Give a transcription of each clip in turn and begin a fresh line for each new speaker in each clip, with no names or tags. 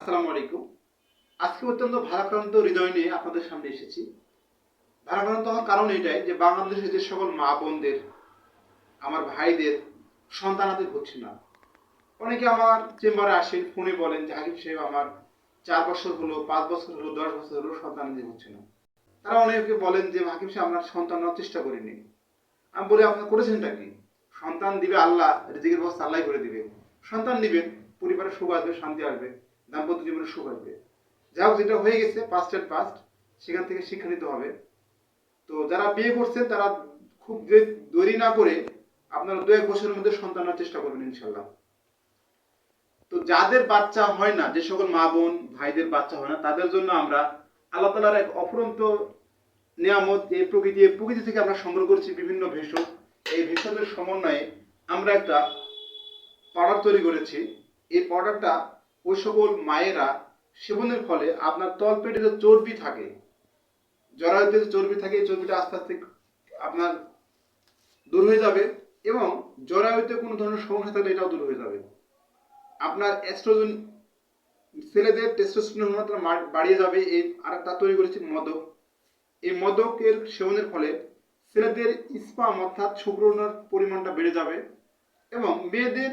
আসসালামু আলাইকুম। আজকে অত্যন্ত ভারাক্রান্ত হৃদয় নিয়ে আপনাদের সামনে এসেছি। ভারাক্রান্ত হওয়ার কারণ এটাই যে বাংলাদেশে যে সকল মা বোনদের, আমার ভাইদের সন্তানাদি হচ্ছে না। অনেকে আমার চেম্বারে আসেন, ফোনে বলেন যে হাকিম সাহেব আমার 4 বছর হলো, 5 বছর হলো, 10 বছর হলো সন্তানাদি হচ্ছে না। তারা অনেকে বলেন যে হাকিম সাহেব আমরা সন্তান নেওয়ার চেষ্টা করিনি। আমি বলি আপনারা করেছেনটা কি? সন্তান দিবে আল্লাহ, রিজিকের ব্যবস্থা আল্লাহ করে দিবে। সন্তান দিবেন, পরিবারে সুখ আসবে, শান্তি আসবে, দাম্পত্য জীবনে সুখ আসবে। যাই হোক, যেটা হয়ে গেছে পাস্ট এন্ড পাস্ট, সেখান থেকে শিক্ষা নিতে হবে। তো যারা বিয়ে করছেন তারা খুব দেরি না করে আপনারা 2-1 বছরের মধ্যে সন্তান নেওয়ার চেষ্টা করবেন ইনশাল্লাহ। তো যাদের বাচ্চা হয় না, যে সকল মা বোন ভাইদের বাচ্চা হয় না, তাদের জন্য আমরা আল্লাহ তাআলার এক অফুরন্ত নিয়ামত, এই প্রকৃতি থেকে আমরা সংগ্রহ করছি বিভিন্ন ভেষজ। এই ভেষজের সমন্বয়ে আমরা একটা পাউডার তৈরি করেছি। এই পাউডারটা ওই সকল মায়েরা সেবনের ফলে আপনার তলপেটে যে চর্বি থাকে, জরায়ুতে যে চর্বি থাকে, এই চর্বিটা আস্তে আস্তে আপনার দূর হয়ে যাবে এবং জরায়ুতে কোনো ধরনের সমস্যা থাকলে এটাও দূর হয়ে যাবে। আপনার এস্ট্রোজেন, ছেলেদের টেস্টোস্টেরন মাত্রা বাড়িয়ে যাবে। এই আরেকটা তৈরি করেছি মদক। এই মদকের সেবনের ফলে ছেলেদের স্পাম অর্থাৎ শুক্রাণুর পরিমাণটা বেড়ে যাবে এবং মেয়েদের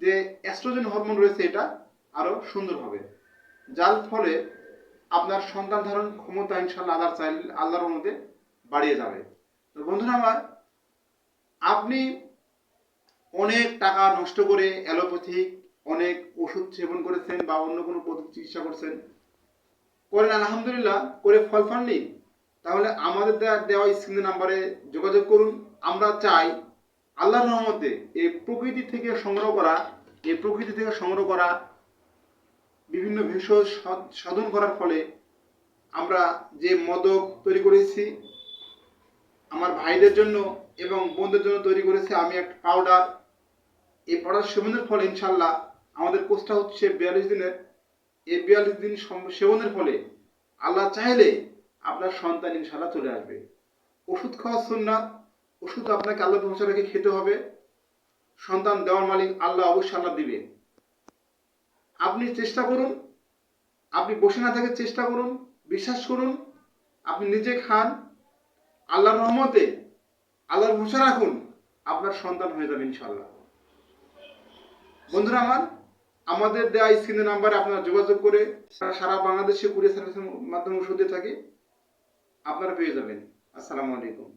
যে অ্যাস্ট্রোজেন হরমোন রয়েছে এটা আরো সুন্দর হবে, যার ফলে আপনার সন্তান ধারণ ক্ষমতা ইনশাআল্লাহ আল্লাহর মধ্যে বাড়িয়ে যাবে। তো বন্ধুরা আমার, আপনি অনেক টাকা নষ্ট করে অ্যালোপ্যাথিক অনেক ওষুধ সেবন করেছেন বা অন্য কোনো পদ্ধতি চিকিৎসা করেন আলহামদুলিল্লাহ, করে ফল পাননি, তাহলে আমাদের দেওয়া স্ক্রিনের নাম্বারে যোগাযোগ করুন। আমরা চাই আল্লাহর রহমতে এই প্রকৃতি থেকে সংগ্রহ করা বিভিন্ন ভেষজ সাধন করার ফলে আমরা যে মদক তৈরি করেছি আমার ভাইদের জন্য এবং বোনদের জন্য তৈরি করেছি আমি একটা পাউডার। এই পাউডার সেবনের ফলে ইনশাল্লাহ আমাদের কোর্সটা হচ্ছে 42 দিনের। এই 42 দিন সেবনের ফলে আল্লাহ চাইলে আপনার সন্তান ইনশাল্লাহ চলে আসবে। ওষুধ খাওয়া সুন্নাত, ওষুধ আপনাকে আল্লাহ ভরসা রেখে খেতে হবে। সন্তান দেওয়ার মালিক আল্লাহ, অবশ্যই আল্লাহ দিবে। আপনি চেষ্টা করুন, আপনি বসে না থেকে চেষ্টা করুন, বিশ্বাস করুন, আপনি নিজে খান, আল্লাহর রহমতে আল্লাহর ভরসা রাখুন, আপনার সন্তান হয়ে যাবে ইনশাল্লাহ। বন্ধুরা আমার, আমাদের দেওয়া স্ক্রিনের নাম্বারে আপনারা যোগাযোগ করে সারা বাংলাদেশে কুরিয়ার সার্ভিসের মাধ্যমে ওষুধ দিয়ে থাকি, আপনারা পেয়ে যাবেন। আসসালামু আলাইকুম।